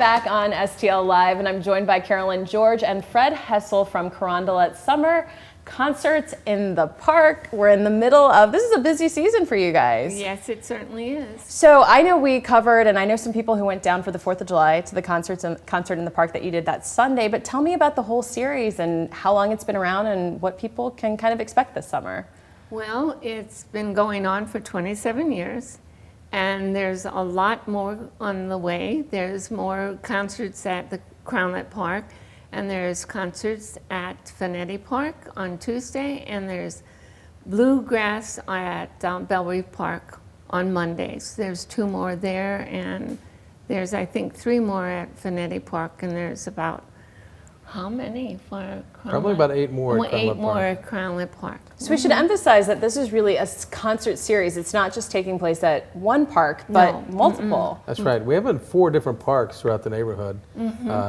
back on STL Live, and I'm joined by Carolyn George and Fred Hessel from Carondelet Summer Concerts in the Park. We're in the middle of, this is a busy season for you guys. Yes, it certainly is. So I know we covered, and I know some people who went down for the 4th of July to the concert in the park that you did that Sunday, but tell me about the whole series and how long it's been around and what people can kind of expect this summer. Well, it's been going on for 27 years. And there's a lot more on the way. There's more concerts at the Carondelet Park, and there's concerts at Finetti Park on Tuesday, and there's bluegrass at Belle Reeve Park on Mondays. There's 2 more there, and there's, I think, 3 more at Finetti Park, and there's about, how many for Carondelet? Probably about 8 more at 8 more at Carondelet Park. So we should emphasize that this is really a concert series. It's not just taking place at one park, but multiple. That's right. We have 4 different parks throughout the neighborhood,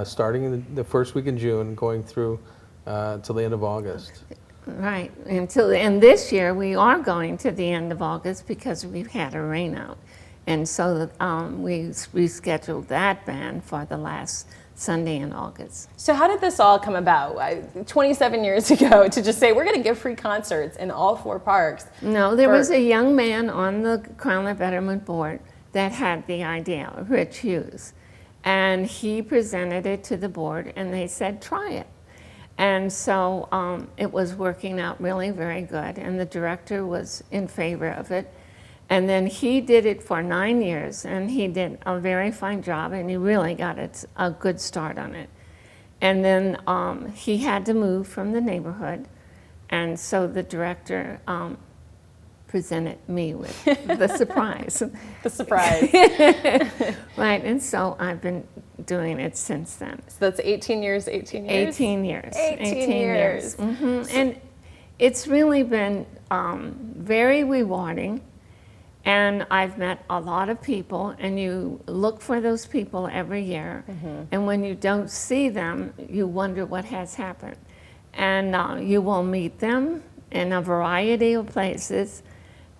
starting in the first week in June, going through till the end of August. Right, and this year we are going to the end of August because we've had a rain out. And so we rescheduled that band for the last Sunday in August. So how did this all come about? 27 years ago to just say we're going to give free concerts in all 4 parks. No, there was a young man on the Carondelet Betterment board that had the idea, Rich Hughes, and he presented it to the board and they said try it. And so it was working out really very good, and the director was in favor of it. And then he did it for 9 years, and he did a very fine job, and he really got a good start on it. And then he had to move from the neighborhood, and so the director presented me with the surprise. The surprise. Right, and so I've been doing it since then. So that's 18 years, 18 years? 18 years. 18 years. And it's really been very rewarding. And I've met a lot of people, and you look for those people every year. And when you don't see them, you wonder what has happened. And you will meet them in a variety of places.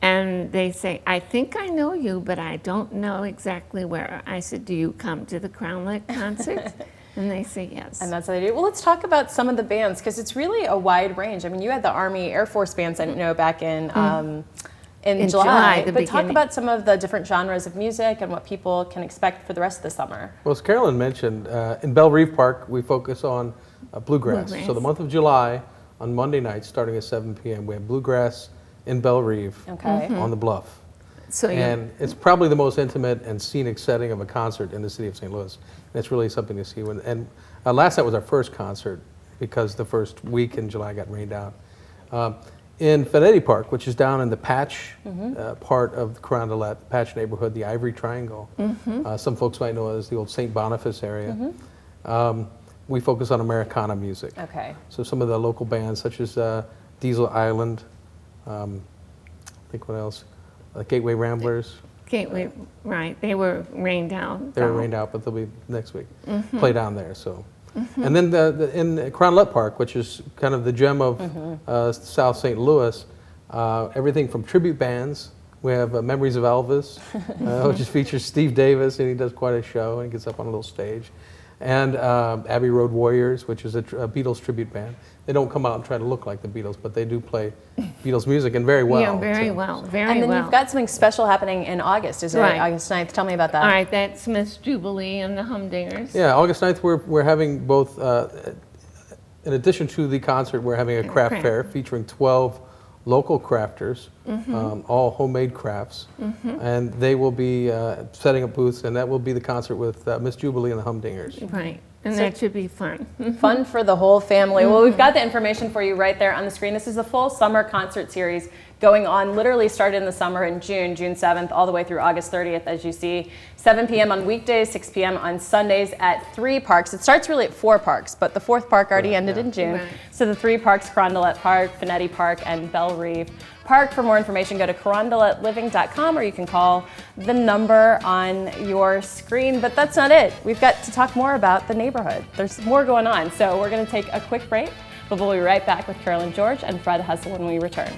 And they say, I think I know you, but I don't know exactly where. I said, do you come to the Carondelet concerts? And they say yes. And that's how they do. Well, let's talk about some of the bands, because it's really a wide range. I mean, you had the Army Air Force bands, I didn't know, back in July, but talk about some of the different genres of music and what people can expect for the rest of the summer. Well, as Carolyn mentioned, in Belle Reeve Park, we focus on bluegrass. So the month of July, on Monday nights, starting at 7 p.m., we have bluegrass in Belle Reeve on the Bluff. And it's probably the most intimate and scenic setting of a concert in the city of St. Louis. And it's really something to see. And last night was our first concert because the first week in July got rained out. In Finetti Park, which is down in the Patch part of Carondelet, the Patch neighborhood, the Ivory Triangle. Some folks might know it as the old St. Boniface area. We focus on Americana music. So some of the local bands, such as Diesel Island, I think what else? Gateway Ramblers. Gateway, right. They were rained out. They were rained out, but they'll be next week. Play down there, so. And then in Carondelet Park, which is kind of the gem of South St. Louis, everything from tribute bands. We have Memories of Elvis, which features Steve Davis, and he does quite a show, and he gets up on a little stage. And Abbey Road Warriors, which is a Beatles tribute band. They don't come out and try to look like the Beatles, but they do play Beatles music, and very well. Yeah, very well, very well. And then you've got something special happening in August, isn't it? August 9th. Tell me about that. All right, that's Miss Jubilee and the Humdingers. Yeah, August 9th, we're having both, in addition to the concert, we're having a craft fair featuring 12 local crafters, all homemade crafts, and they will be setting up booths, and that will be the concert with Miss Jubilee and the Humdingers. Right. And that should be fun. Fun for the whole family. Well, we've got the information for you right there on the screen. This is the full summer concert series going on, literally started in the summer in June 7th, all the way through August 30th, as you see. 7 p.m. on weekdays, 6 p.m. on Sundays at 3 parks. It starts really at 4 parks, but the 4th park already ended in June. So the 3 parks, Carondelet Park, Finetti Park, and Belle Reeve Park. For more information, go to carondeletliving.com, or you can call the number on your screen. But that's not it. We've got to talk more about the neighborhood. There's more going on. So we're going to take a quick break, but we'll be right back with Carolyn George and Fred Hessel when we return.